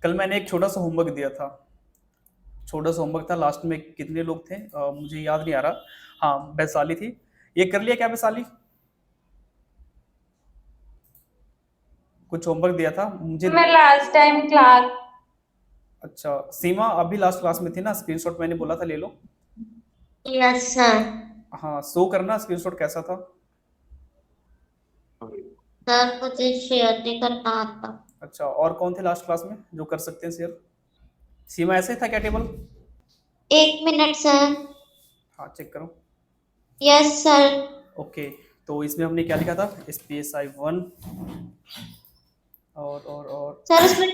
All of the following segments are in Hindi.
कल मैंने एक छोटा सा होमवर्क दिया था। छोटा सा होमवर्क था, लास्ट में कितने लोग थे मुझे याद नहीं आ रहा। हाँ, वैशाली थी। ये कर लिया क्या वैशाली? कुछ होमवर्क दिया था मुझे। मैं लास्ट टाइम क्लास। अच्छा, सीमा अभी लास्ट क्लास में थी ना, स्क्रीनशॉट मैंने बोला था ले लो। Yes sir. हाँ, शो करना स्क्रीनशॉट कैसा था। सर मुझे शेयर नहीं करना आता। अच्छा, और कौन थे लास्ट क्लास में जो कर सकते हैं शेयर? सीमा ऐसे ही था क्या टेबल? 1 minute sir. हाँ, चेक करो। Yes sir. ओके, तो इसमें हमने क्या लिखा था? SPSI 1 और सर उसमें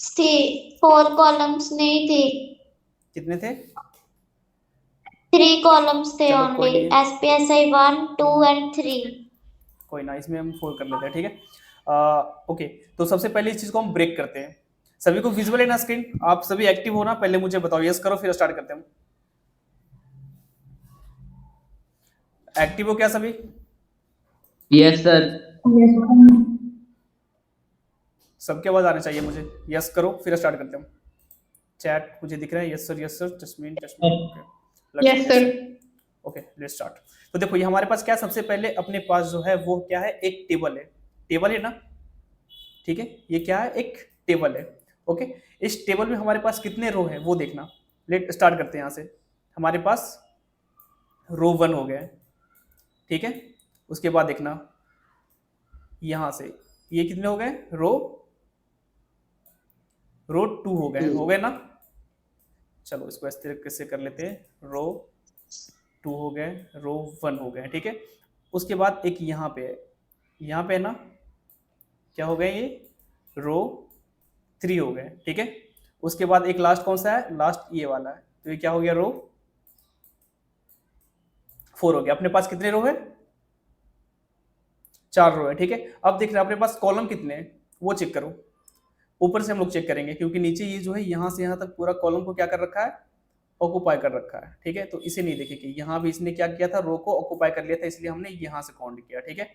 थी 4 कॉलम्स नहीं थी। कितने थे? 3 कॉलम्स थे चलो कोई ओनली। नहीं। SPSI 1 2 and 3। कोई ना, इसमें हम 4 कर लेते हैं, ठीक है। ओके, तो सबसे पहले इस चीज को हम ब्रेक करते हैं। सभी को विजुअल है ना स्क्रीन? आप सभी एक्टिव हो ना? पहले मुझे बताओ, यस करो फिर स्टार्ट करते हैं। एक्टिव हो क्या सभी? Yes sir. सबके आवाज आने चाहिए मुझे। यस करो फिर स्टार्ट करते हैं। चैट मुझे दिख रहा है, yes sir yes sir. Jasmine jasmine, okay. Lakshmi yes yes sir. Sir. Okay, let's start. तो देखो ये हमारे पास क्या, सबसे पहले अपने पास जो है वो क्या है, एक टेबल है। टेबल है ना, ठीक है। ये क्या है, एक टेबल है। ओके, इस टेबल में हमारे पास कितने रो है वो देखना। लेट स्टार्ट करते हैं यहाँ से। हमारे पास रो 1 हो गया है, ठीक है। उसके बाद देखना यहाँ से ये कितने हो गए, रो 2 हो गए ना। चलो इसको इस तरीके से कर लेते हैं, रो 2 हो गए, रो 1 हो गए, ठीक है। उसके बाद एक यहाँ पे है, यहाँ पे है ना, क्या हो गए ये, रो 3 हो गए, ठीक है। उसके बाद एक लास्ट कौन सा है, लास्ट ये वाला है, तो ये क्या हो गया, रो 4 हो गया। अपने पास कितने रो है, 4 रो है, ठीक है। अब देख रहे हैं अपने पास कॉलम कितने हैं वो चेक करो। ऊपर से हम लोग चेक करेंगे क्योंकि नीचे ये जो है यहाँ से यहाँ तक पूरा कॉलम को क्या कर रखा है, ऑक्यूपाई कर रखा है, ठीक है। तो इसे नहीं देखेंगे, यहाँ भी इसने क्या किया था, रो को ऑक्यूपाई कर लिया था, इसलिए हमने यहाँ से काउंट किया, ठीक है।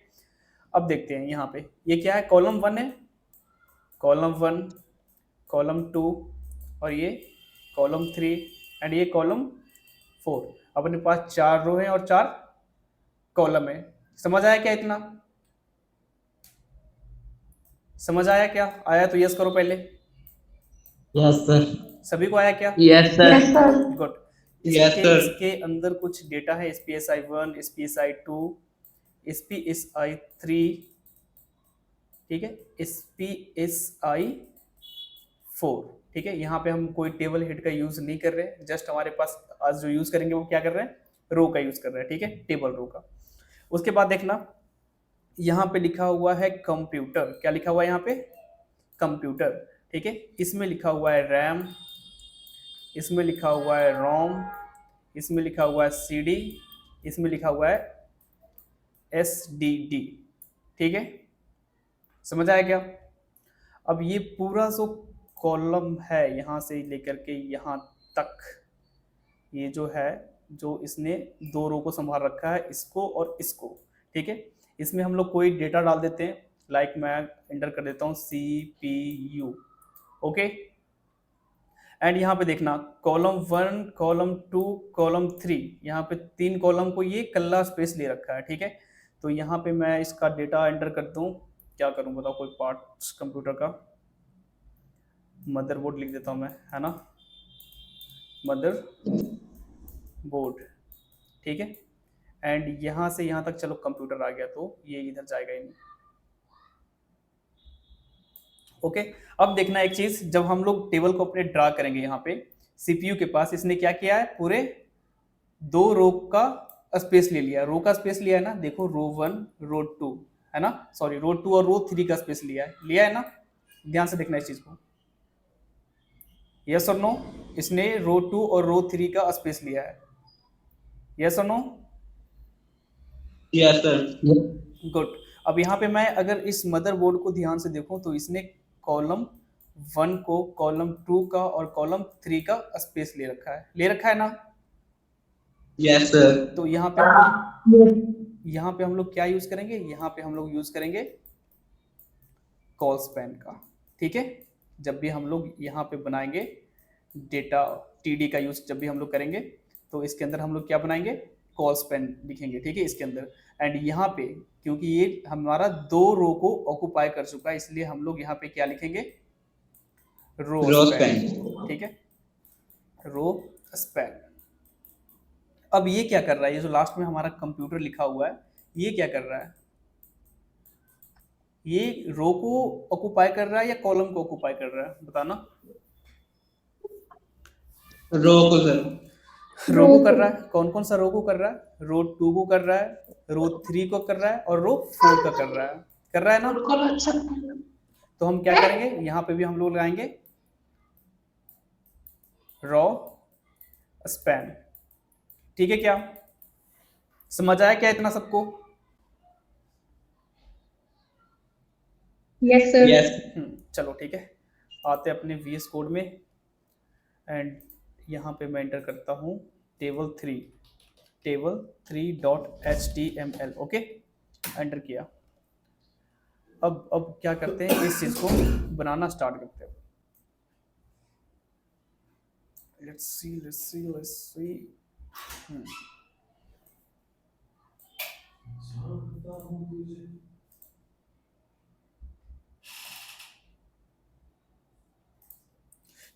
अब देखते हैं यहाँ पे ये क्या है, कॉलम 1 है, कॉलम 1, कॉलम 2 और ये कॉलम 3 एंड ये कॉलम 4। अपने पास 4 रो है और 4 कॉलम है। समझ आया क्या इतना? समझ आया क्या? आया तो यस करो पहले। Yes sir. सभी को आया क्या? Yes sir. Yes sir. Good. Yes इसके सर। इसके अंदर कुछ डेटा है, SPSI 1, SPSI 2, SPSI 3, ठीक है, SPSI 4, ठीक है। यहाँ पे हम कोई टेबल हेड का यूज नहीं कर रहे हैं, जस्ट हमारे पास आज जो यूज करेंगे वो क्या कर रहे हैं, रो का यूज कर रहे हैं, ठीक है, टेबल रो का। उसके बाद देखना यहाँ पे लिखा हुआ है कंप्यूटर, क्या लिखा हुआ है यहाँ पे, कंप्यूटर, ठीक है। इसमें लिखा हुआ है रैम, इसमें लिखा हुआ है रोम, इसमें लिखा हुआ है CD, इसमें लिखा हुआ है SDD, ठीक है। समझ आया क्या? अब ये पूरा जो कॉलम है यहाँ से लेकर के यहाँ तक, ये जो है, जो इसने 2 रो को संभाल रखा है, इसको और इसको, ठीक है। इसमें हम लोग कोई डेटा डाल देते हैं, लाइक मैं एंटर कर देता हूँ CPU, ओके। एंड यहाँ पे देखना कॉलम 1, कॉलम 2, कॉलम 3, यहाँ पे 3 कॉलम को ये कल्ला स्पेस ले रखा है, ठीक है। तो यहाँ पे मैं इसका डेटा एंटर कर दूँ, क्या करूँ बताओ, कोई पार्ट्स कंप्यूटर का, मदरबोर्ड लिख देता हूँ मैं, है ना, मदर बोर्ड, ठीक है। एंड यहाँ से यहाँ तक चलो कंप्यूटर आ गया, तो ये इधर जाएगा ही नहीं, ओके। अब देखना एक चीज, जब हम लोग टेबल को अपने ड्रा करेंगे, यहाँ पे CPU के पास इसने क्या किया है, पूरे 2 रो का स्पेस ले लिया, रो का स्पेस लिया है ना, देखो रो 1, रो 2, है ना, सॉरी रो 2 और रो 3 का स्पेस लिया है ना। ध्यान से देखना इस चीज को, यस और नो, इसने रो 2 और रो 3 का स्पेस लिया है, यस और नो? Yes sir. गुड। अब यहाँ पे मैं अगर इस मदरबोर्ड को ध्यान से देखूं तो इसने कॉलम 1 को, कॉलम 2 का और कॉलम 3 का स्पेस ले रखा है ना। Yes sir. तो यहाँ पे हम लोग क्या यूज करेंगे, यहाँ पे हम लोग यूज करेंगे कॉल स्पैन का, ठीक है। जब भी हम लोग यहाँ पे बनाएंगे डेटा टीडी का यूज जब भी हम लोग करेंगे तो इसके अंदर हम लोग क्या बनाएंगे, कॉल स्पैन लिखेंगे, ठीक है, इसके अंदर। एंड यहाँ पे क्योंकि ये हमारा 2 रो को ऑक्युपाई कर चुका है, इसलिए हम लोग यहाँ पे क्या लिखेंगे, रो Row स्पैन, span. ठीक है, रो स्पैन। अब ये क्या कर रहा है, ये जो लास्ट में हमारा कंप्यूटर लिखा हुआ है, ये क्या कर रहा है, ये रो को ऑक्युपाई कर रहा है या कॉलम को ऑक्युपाई कर रहा है, बताना। Row को सर. रो को कर रहा है, कौन कौन सा रो को कर रहा है, रो 2 को कर रहा है, रो 3 को कर रहा है और रो 4 का कर रहा है ना। तो हम क्या करेंगे, यहाँ पे भी हम लोग लगाएंगे रो स्पैन, ठीक है, क्या समझ आया क्या इतना सबको? Yes sir. Yes. चलो ठीक है, आते अपने VS कोड में। एंड यहाँ पे मैं एंटर करता हूँ टेबल 3.html, ओके, एंटर किया। अब क्या करते हैं, इस चीज को बनाना स्टार्ट करते हैं। Let's see.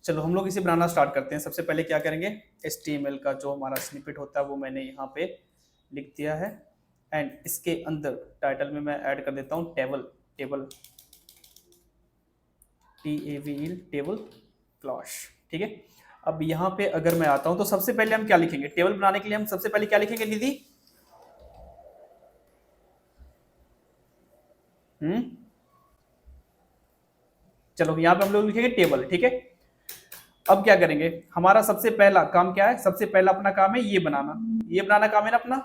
चलो हम लोग इसे बनाना स्टार्ट करते हैं। सबसे पहले क्या करेंगे, HTML का जो हमारा स्निपेट होता है वो मैंने यहाँ पे लिख दिया है। एंड इसके अंदर टाइटल में मैं ऐड कर देता हूँ टेबल टेबल क्लास, ठीक है। अब यहाँ पे अगर मैं आता हूँ तो सबसे पहले हम क्या लिखेंगे, टेबल बनाने के लिए हम सबसे पहले क्या लिखेंगे निधि? चलो यहाँ पे हम लोग लिखेंगे टेबल, ठीक है। अब क्या करेंगे, हमारा सबसे पहला काम क्या है, सबसे पहला अपना काम है ये बनाना काम है ना अपना।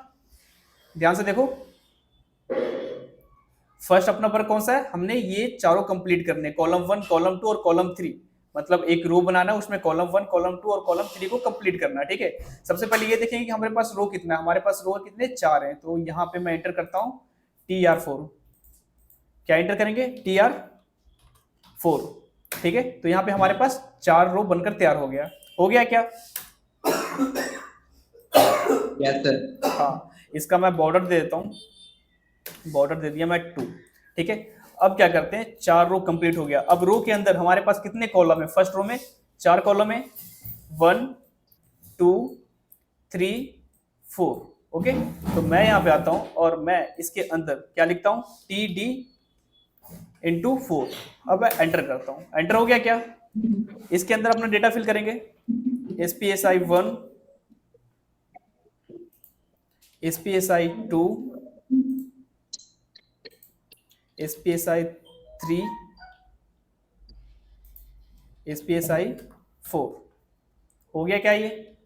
ध्यान से देखो, फर्स्ट अपना वर्क कौन सा है, हमने ये चारों कंप्लीट करने, कॉलम 1, कॉलम 2 और कॉलम 3, मतलब एक रो बनाना है, उसमें कॉलम 1, कॉलम 2 और कॉलम 3 को कंप्लीट करना है, ठीक है। सबसे पहले ये देखेंगे कि हमारे पास रो कितना है, हमारे पास रो कितने 4 हैं। तो यहाँ पे मैं एंटर करता हूँ TR4, क्या एंटर करेंगे, TR4, ठीक है। तो यहाँ पे हमारे पास 4 रो बनकर तैयार हो गया क्या? Yes sir. हाँ, इसका मैं बॉर्डर दे देता हूँ, बॉर्डर दे दिया मैं 2, ठीक है। अब क्या करते हैं, 4 रो कंप्लीट हो गया। अब रो के अंदर हमारे पास कितने कॉलम है, फर्स्ट रो में 4 कॉलम है, 1 2 3 4, ओके। तो मैं यहाँ पे आता हूँ और मैं इसके अंदर क्या लिखता हूँ, TD × 4। अब मैं एंटर करता हूँ, एंटर हो गया क्या? इसके अंदर अपना डेटा फिल करेंगे, SPSI 1, SPSI 2, SPSI 3, SPSI 4, हो गया क्या ये?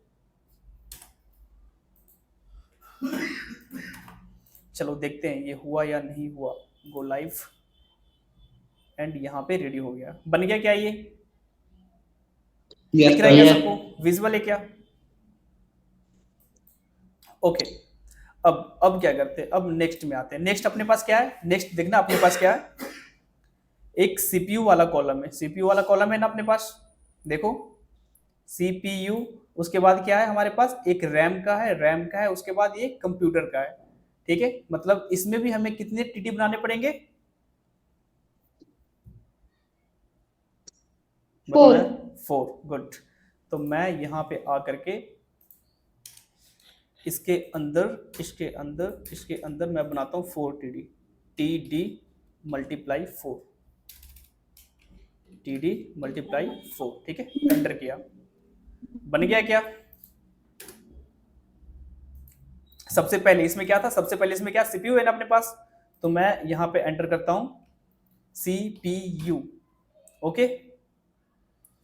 चलो देखते हैं ये हुआ या नहीं हुआ, गो लाइव। एंड यहाँ पे रेडी हो गया, बन गया क्या ये? Yes दिख रहा है क्या sir. सबको, विजुअल है क्या? ओके, अब क्या करते हैं, अब नेक्स्ट में आते हैं। नेक्स्ट अपने पास क्या है, नेक्स्ट देखना अपने पास क्या है, एक CPU वाला कॉलम है, CPU वाला कॉलम है ना अपने पास, देखो CPU, उसके बाद क्या है हमारे पास, एक रैम का है, उसके बाद ये कंप्यूटर का है, ठीक है। मतलब इसमें भी हमें कितने TD बनाने पड़ेंगे? 4, गुड। तो मैं यहाँ पे आकर के इसके अंदर मैं बनाता हूँ 4 TD, TD × 4, TD × 4, ठीक है। एंटर किया, बन गया क्या? सबसे पहले इसमें क्या था, सबसे पहले इसमें क्या, CPU है ना अपने पास, तो मैं यहाँ पे एंटर करता हूँ CPU, ओके।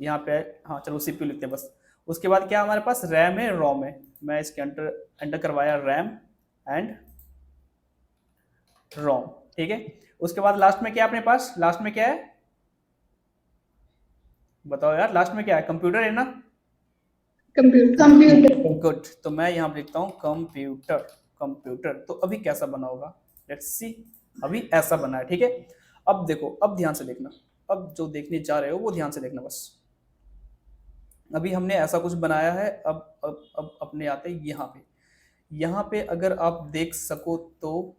यहाँ पे हाँ चलो CPU लिखते हैं बस। उसके बाद क्या हमारे पास, रैम है, रोम है, मैं इसके एंटर करवाया रैम एंड रोम, ठीक है। उसके बाद लास्ट में क्या है अपने पास, लास्ट में क्या है बताओ यार, लास्ट में क्या है, कंप्यूटर है ना, कंप्यूटर। गुड। तो मैं यहाँ पे लिखता हूँ कंप्यूटर। तो अभी कैसा बना होगा, लेट्स सी, अभी ऐसा बना है, ठीक है। अब देखो, अब ध्यान से देखना, अब जो देखने जा रहे हो वो ध्यान से देखना बस। अभी हमने ऐसा कुछ बनाया है, अब अपने आते हैं यहाँ पे। यहाँ पे अगर आप देख सको तो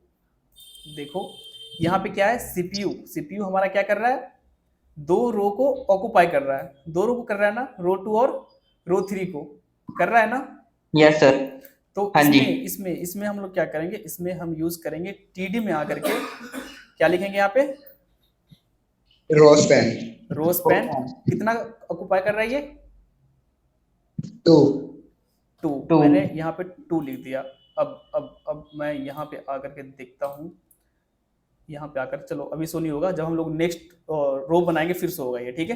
देखो, यहाँ पे क्या है, सीपीयू। सीपीयू हमारा क्या कर रहा है, दो रो को ऑक्युपाई कर रहा है, दो रो को कर रहा है ना, रो 2 और रो 3 को कर रहा है ना। Yes sir. तो हाँ जी। इसमें हम लोग क्या करेंगे, इसमें हम यूज करेंगे टीडी में आकर के क्या लिखेंगे यहाँ पे, रो स्पैन रो स्पैन कितना ऑक्युपाई कर रहा है ये, 2 2। मैंने यहाँ पे 2 लिख दिया। अब मैं यहाँ पे आकर के देखता हूँ, यहाँ पे आकर, चलो अभी सो नहीं होगा, जब हम लोग नेक्स्ट रो बनाएंगे फिर सो होगा ये, ठीक है।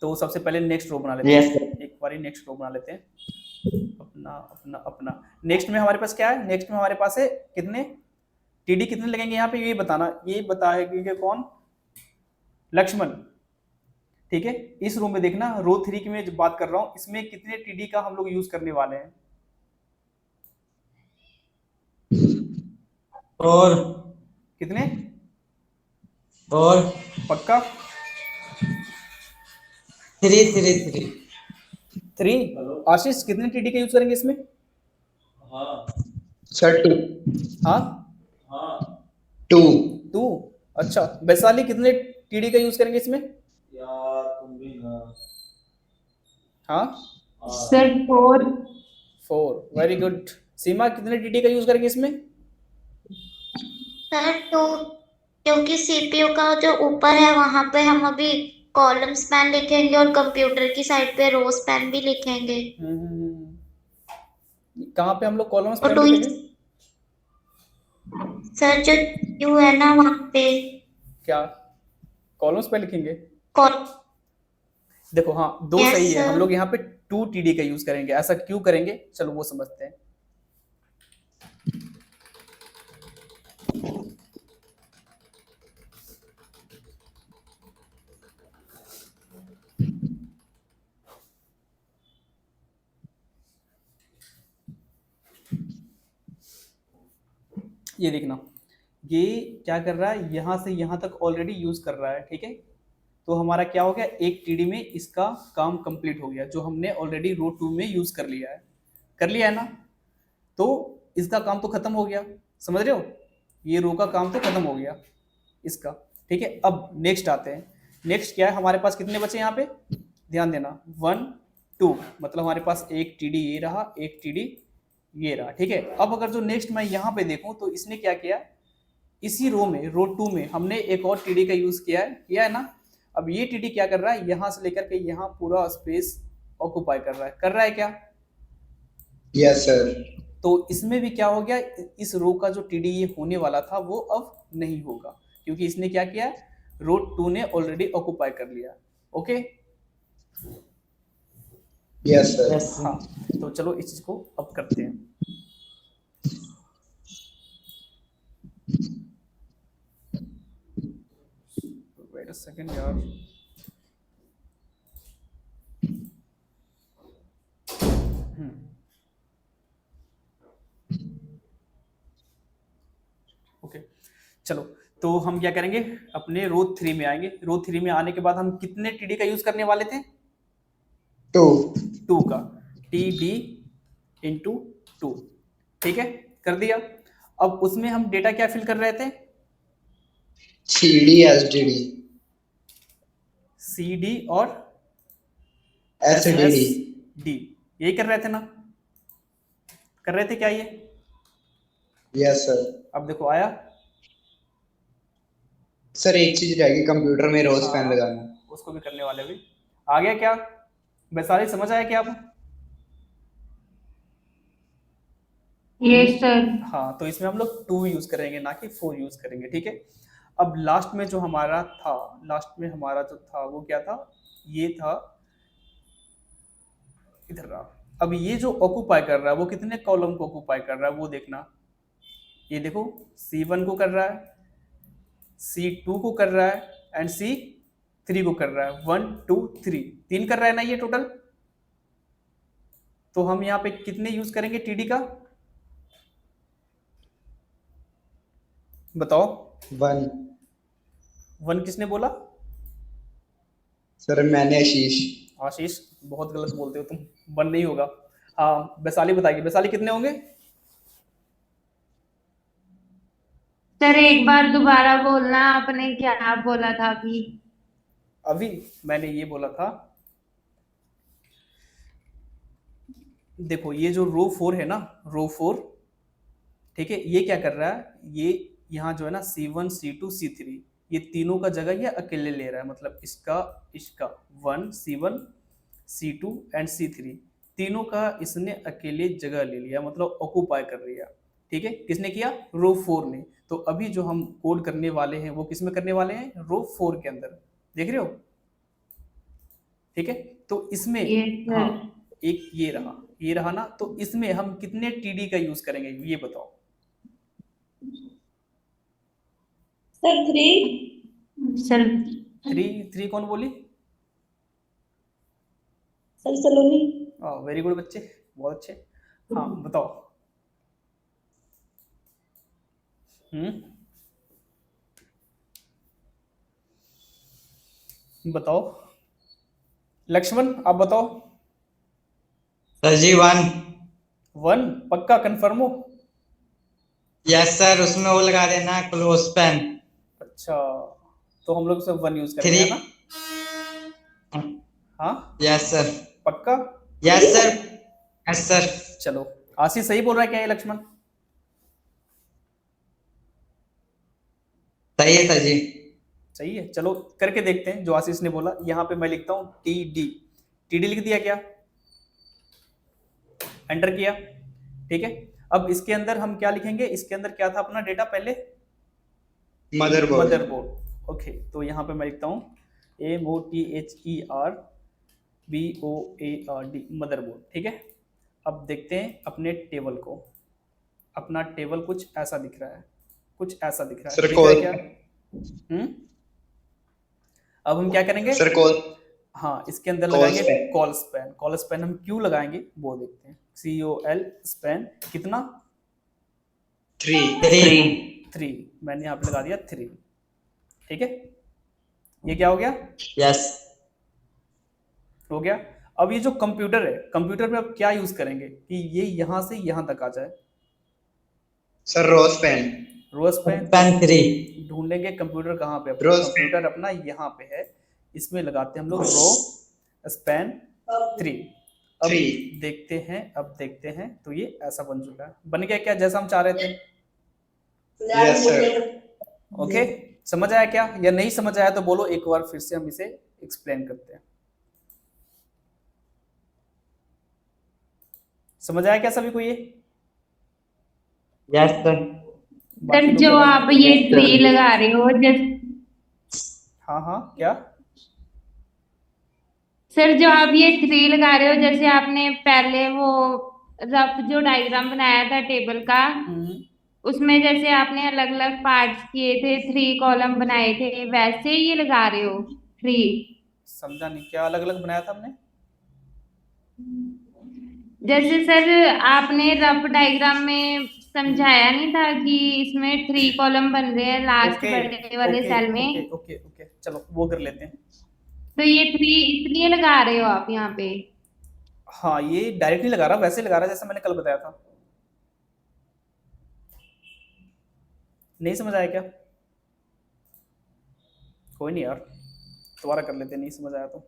तो सबसे पहले नेक्स्ट रो बना लेते Yes, हैं, एक बार नेक्स्ट रो बना लेते हैं अपना अपना अपना। नेक्स्ट में हमारे पास क्या है, नेक्स्ट में हमारे पास है कितने टीडी कितने लगेंगे यहाँ पे, ये बताना, ये बताएगा कौन, लक्ष्मण, ठीक है। इस रो में देखना, रो 3 की मैं जो बात कर रहा हूँ, इसमें कितने टीडी का हम लोग यूज करने वाले हैं, और कितने, और पक्का 3। आशीष कितने टीडी का यूज करेंगे इसमें, सर 2 हाँ 2 2। अच्छा, वैशाली कितने टीडी का यूज करेंगे इसमें, यार तुम भी ना। हाँ सर 4। 4, very good. सीमा कितने टीडी का यूज करेंगे इसमें, सर 2, क्योंकि सीपीयू का जो ऊपर है वहां पे हम अभी कॉलम स्पैन लिखेंगे और कंप्यूटर की साइड पे रो स्पैन भी लिखेंगे। कहाँ पे हम लोग कॉलम और स्पैन 2 लिखेंगे, सर जो यू है ना वहां पे क्या कॉलम्स पे लिखेंगे, कॉल। देखो हाँ 2 Yes, सही है, sir. हम लोग यहाँ पे 2 टीडी का यूज करेंगे, ऐसा क्यों करेंगे चलो वो समझते हैं। ये देखना, ये क्या कर रहा है, यहाँ से यहाँ तक ऑलरेडी यूज कर रहा है, ठीक है। तो हमारा क्या हो गया, एक टीडी में इसका काम कंप्लीट हो गया, जो हमने ऑलरेडी रो 2 में यूज कर लिया है ना। तो इसका काम तो खत्म हो गया, समझ रहे हो, ये रो का काम तो खत्म हो गया इसका, ठीक है। अब नेक्स्ट आते हैं, नेक्स्ट क्या है हमारे पास, कितने बचे यहाँ पे, ध्यान देना, 1 2, मतलब हमारे पास एक टीडी ये रहा, एक टीडी ये रहा, ठीक है। अब अगर जो नेक्स्ट मैं यहाँ पे देखूँ तो इसने क्या किया, इसी रो में रो 2 में हमने एक और टीडी का यूज किया है ना। अब ये टीडी क्या कर रहा है, यहाँ से लेकर के यहाँ पूरा स्पेस ऑक्युपाई कर रहा है क्या, यस सर। तो इसमें भी क्या हो गया, इस रो का जो टीडी ये होने वाला था वो अब नहीं होगा, क्योंकि इसने क्या किया, रो 2 ने ऑलरेडी ऑक्युपाई कर लिया, ओके। Yes sir. हाँ, तो चलो इस चीज को अब करते हैं। वेट अ सेकंड यार, ओके चलो, तो हम क्या करेंगे, अपने रो 3 में आएंगे। रो 3 में आने के बाद हम कितने टीडी का यूज करने वाले थे, 2 का, टीडी इंटू 2, ठीक है, कर दिया। अब उसमें हम डेटा क्या फिल कर रहे थे, CD SDD CD और SDD SSD, यही कर रहे थे ना, कर रहे थे क्या ये, यस सर। अब देखो आया, सर एक चीज रह गई, कंप्यूटर में रो स्पैन लगाना, उसको भी करने वाले भी, आ गया क्या, वैशाली समझ आया क्या अब, यस सर। हाँ, तो इसमें हम लोग 2 यूज करेंगे ना कि 4 यूज करेंगे, ठीक है। अब लास्ट में जो हमारा था, लास्ट में हमारा जो था वो क्या था, ये था इधर रहा। अब ये जो ऑक्युपाई कर रहा है वो कितने कॉलम को ऑक्युपाई कर रहा है वो देखना, ये देखो C1 को कर रहा है, C2 को कर रहा है एंड C3 को कर रहा है, 1 2 3, 3 कर रहा है ना ये टोटल। तो हम यहाँ पे कितने यूज करेंगे टीडी का, बताओ, 1 1 किसने बोला, सर मैंने आशीष। आशीष बहुत गलत बोलते हो तुम, वन नहीं होगा। हाँ वैशाली बताएगी, वैशाली कितने होंगे? सर एक बार दोबारा बोलना, आपने क्या बोला था अभी? अभी मैंने ये बोला था, देखो ये जो रो 4 है ना, रो 4, ठीक है, ये क्या कर रहा है, ये यहाँ जो है ना C1 C2 C3, ये तीनों का जगह ये अकेले ले रहा है, मतलब इसका इसका 1 C1 C2 एंड C3 तीनों का इसने अकेले जगह ले लिया, मतलब ऑक्यूपाई कर लिया। ठीक है, किसने किया? रो 4 ने। तो अभी जो हम कोड करने वाले हैं वो किस में करने वाले हैं? रो 4 के अंदर, देख रहे हो? ठीक है, तो इसमें Yes, sir. हाँ एक ये रहा ना, तो इसमें हम कितने टीडी का यूज करेंगे ये बताओ। सर 3। सर 3 कौन बोली? सर सलोनी। वेरी गुड बच्चे, बहुत अच्छे। हाँ बताओ। बताओ लक्ष्मण, आप बताओ। सर जी 1। 1 पक्का कंफर्म हो? यस सर, उसमें वो लगा देना क्लोज पेन। अच्छा, तो हम लोग सब 1 यूज करेंगे 3। है ना? हाँ यस सर। पक्का? Yes sir. Yes sir. चलो आशीष सही बोल रहा है क्या ये लक्ष्मण? सही है सर जी। सही है, चलो करके देखते हैं जो आशीष ने बोला। यहाँ पे मैं लिखता हूँ टीडी लिख दिया क्या? एंटर किया। ठीक है, अब इसके अंदर हम क्या लिखेंगे? इसके अंदर क्या था अपना डेटा पहले? मदरबोर्ड। ओके, तो यहाँ पे मैं लिखता हूँ MOTHERBOARD मदरबोर्ड। ठीक है, अब देखते हैं अपने टेबल को। अपना टेबल कुछ ऐसा दिख रहा है, कुछ ऐसा दिख रहा है, सर दिख रहा है कॉल। क्या? अब हम क्या करेंगे? Sir call. हाँ, इसके अंदर कॉल लगाएंगे span. Call span. Call span हम क्यों लगाएंगे वो देखते हैं। COL स्पैन कितना? 3। 3 मैंने यहाँ पे लगा दिया 3। ठीक है, ये क्या हो गया? यस। हो गया। अब ये जो कंप्यूटर है, कंप्यूटर में अब क्या यूज करेंगे कि ये यहाँ से यहाँ तक आ जाए? सर रोज पेन। रोज पेन। पेन 3। ढूंढेंगे कंप्यूटर कहाँ पे? अपना रोज कंप्यूटर अपना यहाँ पे है, इसमें लगाते हैं हम लोग रो स्पैन 3। अब 3। देखते हैं तो ये ऐसा बन चुका है। बन गया क्या जैसा हम चाह रहे थे? Yes sir. ओके, समझ आया क्या? या नहीं समझ आया तो बोलो, एक बार फिर से हम इसे एक्सप्लेन करते हैं। समझ आया क्या सभी को ये? Yes sir. सर जो आप ये ट्री लगा रहे हो हाँ क्या? सर जो आप ये ट्री लगा रहे हो, जैसे आपने पहले वो रफ जो डायग्राम बनाया था टेबल का, उसमें जैसे आपने अलग अलग पार्ट्स किए थे, 3 कॉलम बनाए थे, वैसे ही ये लगा रहे हो ट्री? समझा नहीं, क्या अलग अलग बनाया था हमने? जैसे सर आपने रफ डायग्राम में समझाया नहीं था कि इसमें 3 कॉलम बन रहे हैं लास्ट बड़े वाले सेल में। ओके चलो वो कर लेते हैं। तो ये 3 इसलिए लगा रहे हो आप यहाँ पे? हाँ, ये डायरेक्टली लगा रहा, वैसे लगा रहा जैसे मैंने कल बताया था। नहीं समझ आया क्या? कोई नहीं यार, दोबारा कर लेते हैं, नहीं समझ आया तो।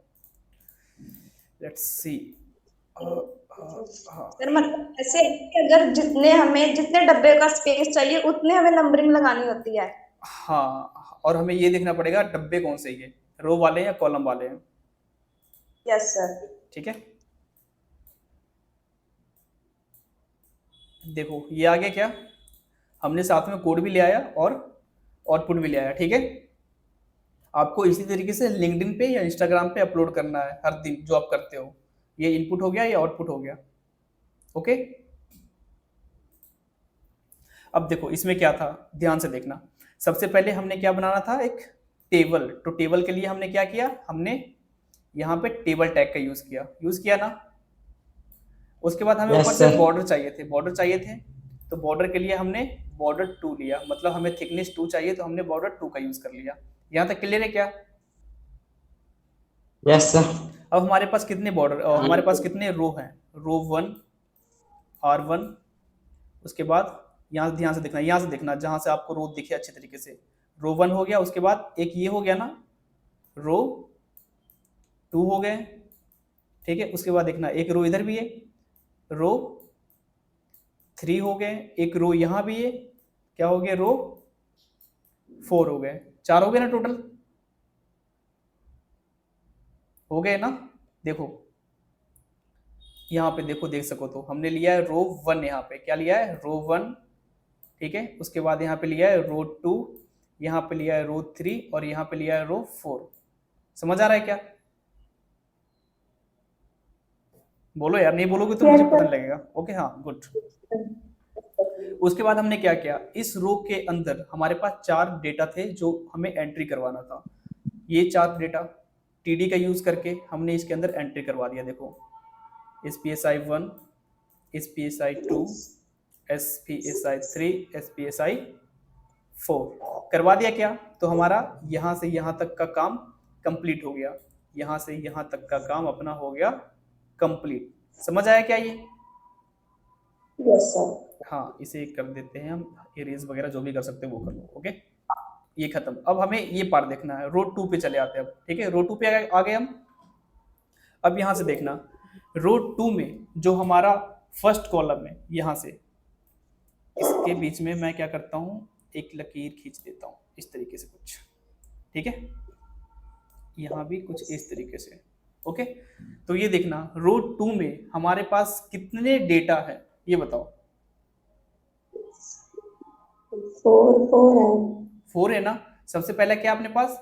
Let's see. सर मतलब ऐसे कि अगर जितने डब्बे का स्पेस चाहिए उतने हमें नंबरिंग लगानी होती है। हाँ, और हमें ये देखना पड़ेगा डब्बे कौन से ये, रो वाले या कॉलम वाले हैं। Yes sir. ठीक है, देखो ये आगे क्या, हमने साथ में कोड भी ले आया और आउटपुट भी ले आया। ठीक है, आपको इसी तरीके से लिंक्डइन पे या इंस्टाग्राम पे अपलोड करना है हर दिन जो आप करते हो। ये इनपुट हो गया, ये आउटपुट हो गया। ओके, अब देखो इसमें क्या था, ध्यान से देखना। सबसे पहले हमने क्या बनाना था, एक टेबल। तो टेबल के लिए हमने क्या किया, हमने यहाँ पे टेबल टैग का यूज किया ना। उसके बाद हमें ऊपर से बॉर्डर चाहिए थे। तो बॉर्डर के लिए हमने बॉर्डर 2 लिया, मतलब हमें थिकनेस 2 चाहिए तो हमने बॉर्डर 2 का यूज कर लिया। यहाँ तक क्लियर है क्या? Yes sir. अब हमारे पास कितने बॉर्डर, हमारे पास कितने रो हैं? रो 1, R1, उसके बाद यहाँ ध्यान से देखना, यहाँ से देखना जहाँ से आपको रो दिखे अच्छे तरीके से। रो 1 हो गया, उसके बाद एक ये हो गया ना, रो 2 हो गए, ठीक है। उसके बाद देखना एक रो इधर भी है, रो 3 हो गए, एक रो यहाँ भी है, क्या हो गया, रो 4 हो गए, 4 हो गए ना टोटल, हो गए ना। देखो यहाँ पे देखो, देख सको तो हमने लिया है रो 1, यहाँ पे क्या लिया है, रो 1, ठीक है। उसके बाद यहाँ पे लिया है रो 2, यहाँ पे लिया है रो 3 और यहाँ पे लिया है रो 4। समझ आ रहा है क्या? बोलो यार, नहीं बोलोगे तो मुझे पता नहीं लगेगा। ओके, हाँ, गुड। उसके बाद हमने क्या किया, इस रो के अंदर हमारे पास 4 डेटा थे जो हमें एंट्री करवाना था। ये 4 डेटा टीडी का यूज करके हमने इसके अंदर एंट्री करवा दिया। देखो SPSI 1, SPSI 2, SPSI 3, SPSI 4 करवा दिया क्या? तो हमारा यहाँ से यहाँ तक का काम कंप्लीट हो गया, यहाँ से यहाँ तक का काम अपना हो गया कंप्लीट। समझ आया क्या ये? Yes sir. हाँ, इसे कर देते हैं हम, इरेज वगैरह जो भी कर सकते हैं वो कर लो। ओके, ये खत्म। अब हमें ये पार्ट देखना है, रो 2 पे चले आते हैं अब, ठीक है। रो 2 पे आ गए हम। अब यहाँ से देखना, रो 2 में जो हमारा फर्स्ट कॉलम है, यहाँ से इसके बीच में मैं क्या करता हूँ, एक लकीर खींच देता हूँ इस तरीके से कुछ, ठीक है। यहाँ भी कुछ इस तरीके से, ओके। तो ये देखना, रो 2 में हमारे पास कितने डेटा है ये बताओ। 4 है ना। सबसे पहले क्या अपने पास,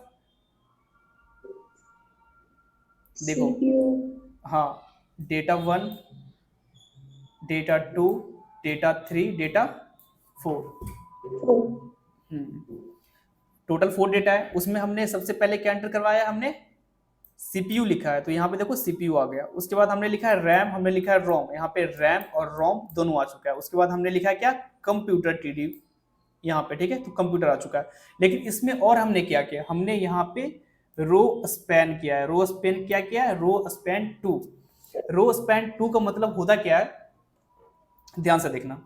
देखो, हाँ, data 1, data 2, data 3, data 4, total 4 data है। उसमें हमने सबसे पहले क्या एंटर करवाया, हमने CPU लिखा है, तो यहाँ पे देखो CPU आ गया। उसके बाद हमने लिखा है रैम, हमने लिखा है रोम, यहाँ पे रैम और रोम दोनों आ चुका है। उसके बाद हमने लिखा है क्या, कंप्यूटर TD यहाँ पे, ठीक है। तो कंप्यूटर आ चुका है। लेकिन इसमें और हमने क्या किया, हमने यहाँ पे रो स्पैन किया है। रो स्पैन क्या किया है, रो स्पैन 2। रो स्पैन 2 का मतलब होता क्या है, ध्यान से देखना।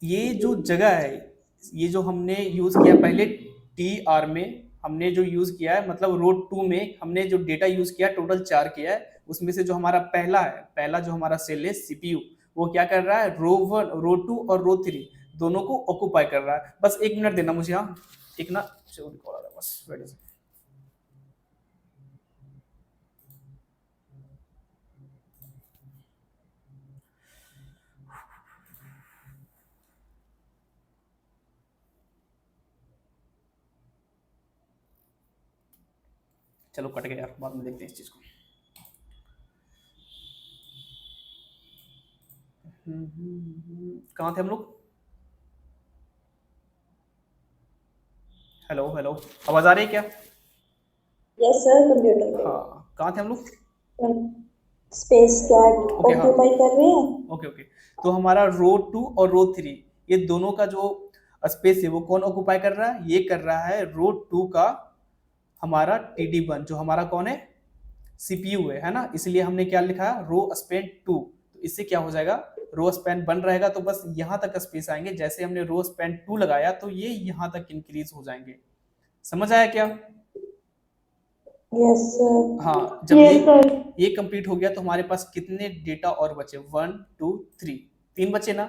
ये जो जगह है, ये जो हमने यूज किया पहले TR में, हमने जो यूज किया है, मतलब रो 2 में हमने जो डेटा यूज किया टोटल 4 किया है। उसमें से जो हमारा पहला जो हमारा सेल है CPU, वो क्या कर रहा है, रो 1, रो 2 और रो 3 दोनों को ऑक्यूपाई कर रहा है। बस 1 मिनट देना मुझे, यहाँ एक ना कॉल आ रहा है, बस वेट से। चलो कट गया यार, बाद में देखते हैं इस चीज को। कहाँ थे हम लोग? हेलो हेलो, आवाज आ रही है क्या? Yes sir, computer. हाँ, कहाँ थे हम लोग? स्पेस क्या ओके, हाँ, ऑक्यूपाई कर रहे हैं? ओके। तो हमारा रो 2 और रो 3, ये दोनों का जो स्पेस है वो कौन ऑक्यूपाई कर रहा है, ये कर रहा है रो 2 का हमारा TD1, जो हमारा कौन है, CPU है ना। इसलिए हमने क्या लिखा, रो स्पैन 2। तो इससे क्या हो जाएगा, रो स्पैन 1 रहेगा, तो बस यहाँ तक स्पेस आएंगे। जैसे हमने रो स्पैन 2 लगाया तो ये यहाँ तक इंक्रीज हो जाएंगे। समझ आया क्या? Yes sir. हाँ, जब ये कंप्लीट हो गया तो हमारे पास कितने डेटा और बचे, 1 2 3, 3 बचे ना।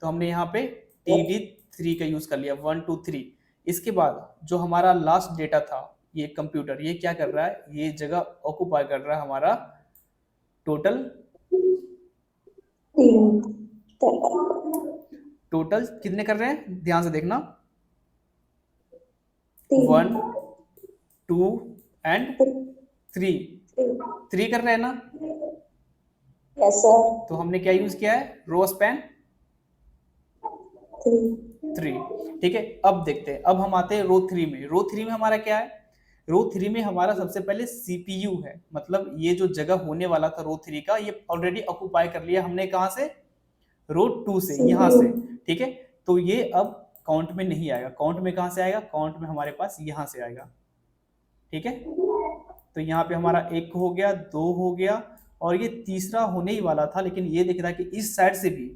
तो हमने यहाँ पे TD3 का यूज कर लिया, 1 2 3। इसके बाद जो हमारा लास्ट डेटा था, ये कंप्यूटर, ये क्या कर रहा है, ये जगह ऑक्यूपाई कर रहा है हमारा टोटल कितने कर रहे हैं, ध्यान से देखना, 1 2 एंड 3 कर रहे हैं ना। Yes sir. तो हमने क्या यूज किया है, रो स्पैन 3, ठीक है। अब देखते हैं, अब हम आते हैं रो 3 में। रो 3 में हमारा क्या है, रो 3 में हमारा सबसे पहले CPU है, मतलब ये जो जगह होने वाला था रो 3 का, ये ऑलरेडी ऑक्यूपाई कर लिया हमने, कहाँ से, रो 2 से, यहाँ से, ठीक है। तो ये अब काउंट में नहीं आएगा। काउंट में कहाँ से आएगा, काउंट में हमारे पास यहाँ से आएगा, ठीक है। तो यहाँ पे हमारा 1 हो गया, 2 हो गया, और ये तीसरा होने ही वाला था, लेकिन ये दिख रहा है कि इस साइड से भी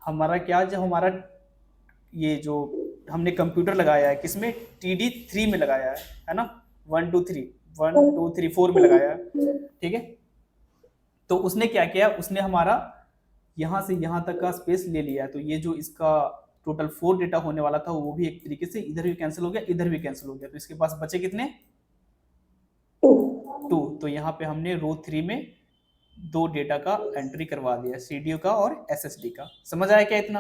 हमारा क्या, जो हमारा ये जो हमने कंप्यूटर लगाया है किसमें, TD3 में लगाया है ना, 1 2 3 1 2 3 4 में लगाया है, ठीक है। तो उसने क्या किया, उसने हमारा यहाँ से यहाँ तक का स्पेस ले लिया है। तो ये जो इसका टोटल 4 डेटा होने वाला था वो भी एक तरीके से इधर भी कैंसिल हो गया, इधर भी कैंसिल हो गया। तो इसके पास बचे कितने, 2। तो यहाँ पे हमने रो 3 में 2 डेटा का एंट्री करवा दिया, CDO का और SSD का। समझ आया क्या इतना?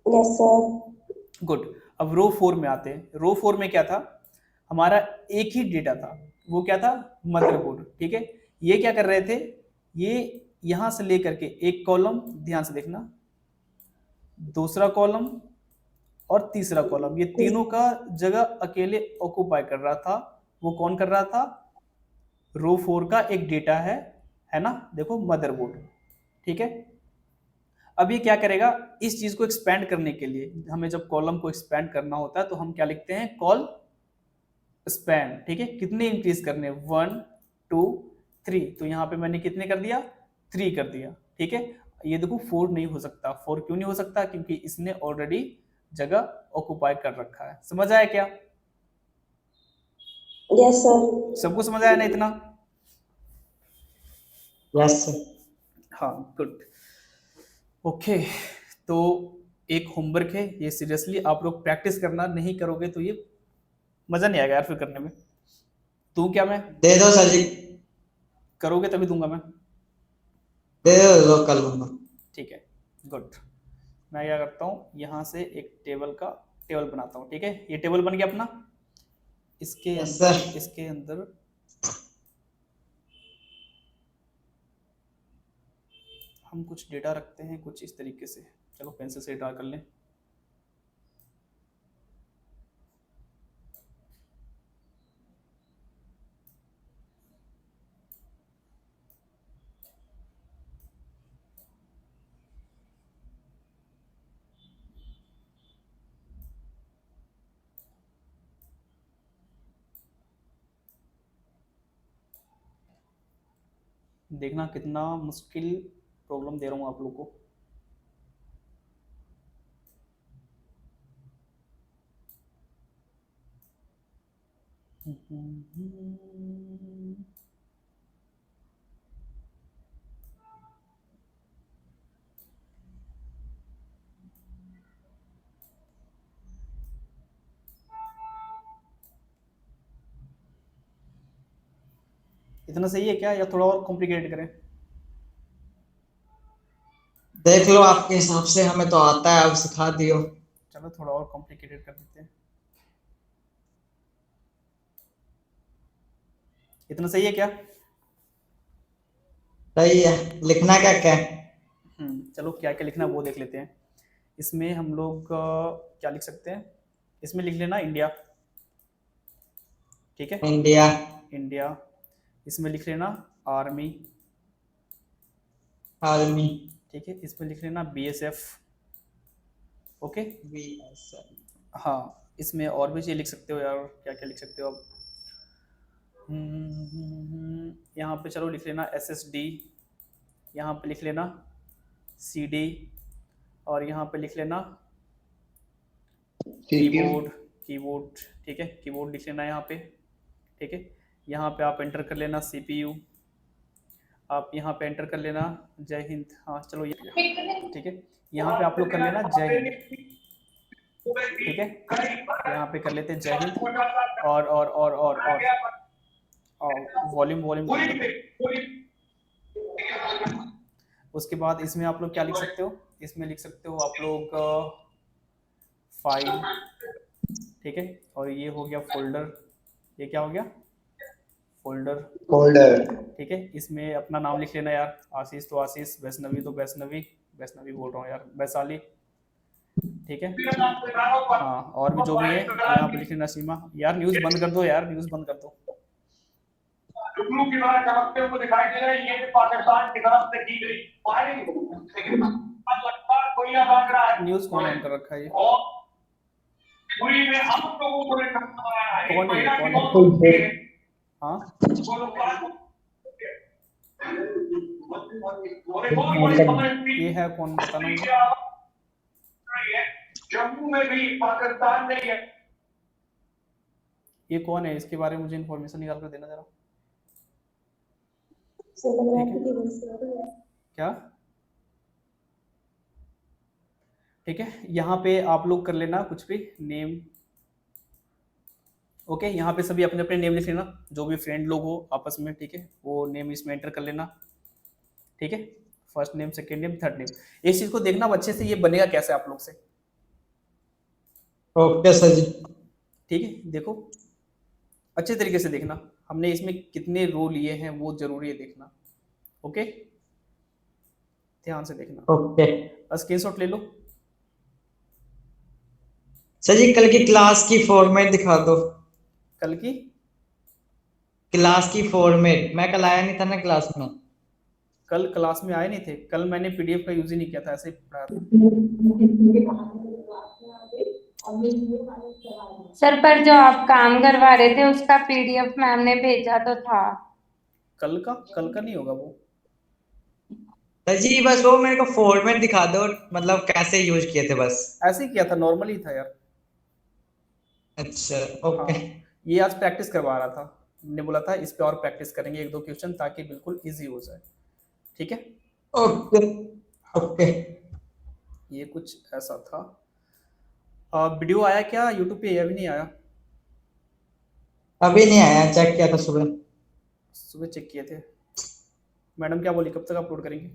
Yes sir. गुड। अब रो 4 में आते हैं। रो 4 में क्या था, हमारा एक ही डेटा था, वो क्या था, मदरबोर्ड, ठीक है। ये क्या कर रहे थे, ये यहां से लेकर के एक कॉलम, ध्यान से देखना, दूसरा कॉलम और तीसरा कॉलम, ये तीनों का जगह अकेले ऑक्यूपाई कर रहा था। वो कौन कर रहा था, रो 4 का एक डेटा है ना, देखो मदरबोर्ड, ठीक है। अब ये क्या करेगा, इस चीज को एक्सपेंड करने के लिए हमें जब कॉलम को एक्सपेंड करना होता है तो हम क्या लिखते हैं, कॉल स्पैन, ठीक है। कितने इंक्रीज करने, 1 2 3, तो यहाँ पे मैंने कितने कर दिया, 3 कर दिया, ठीक है। ये देखो 4 नहीं हो सकता। 4 क्यों नहीं हो सकता, क्योंकि इसने ऑलरेडी जगह ऑक्युपाई कर रखा है। समझ आया क्या? Yes sir. सबको समझ आया ना इतना? Yes sir. हाँ, गुड, ओके। तो एक होमवर्क है, ये सीरियसली आप लोग प्रैक्टिस करना, नहीं करोगे तो ये मजा नहीं आएगा यार फिर करने में। दूं क्या मैं? दे दो सर जी, करोगे तभी दूंगा मैं। दे दो, कल लूंगा। ठीक है, गुड। मैं क्या करता हूँ, यहाँ से एक टेबल बनाता हूँ, ठीक है। ये टेबल बन गया अपना। इसके Yes, अंदर sir. इसके अंदर हम कुछ डेटा रखते हैं कुछ इस तरीके से। चलो पेंसिल से ड्रा कर लें। देखना कितना मुश्किल प्रॉब्लम दे रहा हूँ आप लोग को। इतना सही है क्या, या थोड़ा और कॉम्प्लिकेटेड करें? देख लो आपके हिसाब से, हमें तो आता है, अब सिखा दियो। चलो थोड़ा और कॉम्प्लिकेटेड कर देते हैं। इतना सही है क्या? सही है। लिखना क्या क्या है? चलो क्या क्या लिखना है वो देख लेते हैं। इसमें हम लोग क्या लिख सकते हैं, इसमें लिख लेना इंडिया, ठीक है। इंडिया। इंडिया। इसमें लिख लेना आर्मी, आर्मी। ठीक है। इसमें लिख लेना BSF, ओके। BSF। हाँ, इसमें और भी चीज़ लिख सकते हो यार, क्या क्या लिख सकते हो अब। यहाँ पे चलो लिख लेना SSD, यहाँ पे लिख लेना CD, और यहाँ पे लिख लेना कीबोर्ड, ठीक है। कीबोर्ड लिख लेना यहाँ पे, ठीक है। यहाँ पे आप एंटर कर लेना CPU, आप यहाँ पे एंटर कर लेना जय हिंद। हाँ चलो ये, ठीक है। यहाँ पे आप लोग कर लेना जय हिंद, ठीक है। यहाँ पे कर लेते हैं जय हिंद, और वॉल्यूम। उसके बाद इसमें आप लोग क्या लिख सकते हो, इसमें लिख सकते हो आप लोग फाइल, ठीक है। और ये हो गया फोल्डर, ये क्या हो गया, फोल्डर, ठीक है। इसमें अपना नाम लिख लेना यार, आशीष तो आशीष, वैष्णवी तो वैष्णवी बोल रहा हूँ यार, वैशाली, ठीक है। हाँ, और भी जो भी है यहाँ पे लिख लेना सीमा। यार न्यूज़ बंद कर दो यार, न्यूज़ बंद कर दो। टुकड़ों की तरह चमकते हुए दिखाई दे रहे हैं, ये पाकिस्तान की तरफ से की गई फायरिंग लगातार गोलियां दाग रहा है। न्यूज़ कौन ऑन कर रखा है ये? और पूरी में हम लोगों को कौन है? हाँ वो नुकसान और एक और बड़ी खबर ये है कौन, बताना मुझे। जम्मू में भी पाकिस्तान ने ये कौन है, इसके बारे में मुझे इन्फॉर्मेशन निकाल कर देना जरा। क्या ठीक है, यहाँ पे आप लोग कर लेना कुछ भी नेम। ओके, यहाँ पे सभी अपने अपने नेम लिख लेना, जो भी फ्रेंड लोग हो आपस में, ठीक है, वो नेम इसमें एंटर कर लेना, ठीक है, first name, second name, third name. इस चीज को देखना अब अच्छे से, ये बनेगा कैसे आप लोग से। ओके सर जी। ठीक है, देखो अच्छे तरीके से देखना, हमने इसमें कितने रो लिए हैं वो जरूरी है देखना। ओके, ध्यान से देखना, ओके स्क्रीनशॉट ले लो। सर जी, कल की क्लास की फॉर्मेट दिखा दो। कल की क्लास की फॉर्मेट, मैं कल आया नहीं था ना क्लास में। कल क्लास में आए नहीं थे, कल मैंने पीडीएफ का यूज ही नहीं किया था, ऐसे ही पढ़ाया था। सर पर जो आप काम करवा रहे थे उसका पीडीएफ मैम ने भेजा तो था। कल का नहीं होगा वो। सर जी बस वो मेरे को फॉर्मेट दिखा दो, मतलब कैसे यूज किए थे बस। ऐसे ही किया था, नॉर्मल ही था यार। अच्छा हाँ, ओके। ये आज प्रैक्टिस करवा रहा था, मैंने बोला था इस पे और प्रैक्टिस करेंगे एक दो क्वेश्चन, ताकि बिल्कुल इजी हो जाए। ठीक है, ओके ओके। ये कुछ ऐसा था। वीडियो आया क्या यूट्यूब पे, अभी नहीं आया? अभी नहीं आया, चेक किया था सुबह। सुबह चेक किए थे। मैडम क्या बोली, कब तक अपलोड करेंगे?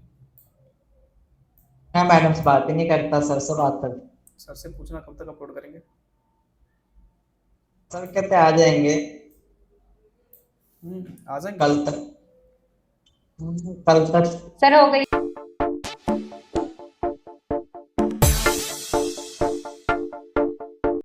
मैं मैडम से बात ही नहीं करता, सर से बात कर। सर से पूछना कब तक अपलोड करेंगे। सर कहते आ जाएंगे आ जाएंगे कल तक। कल तक सर हो गई।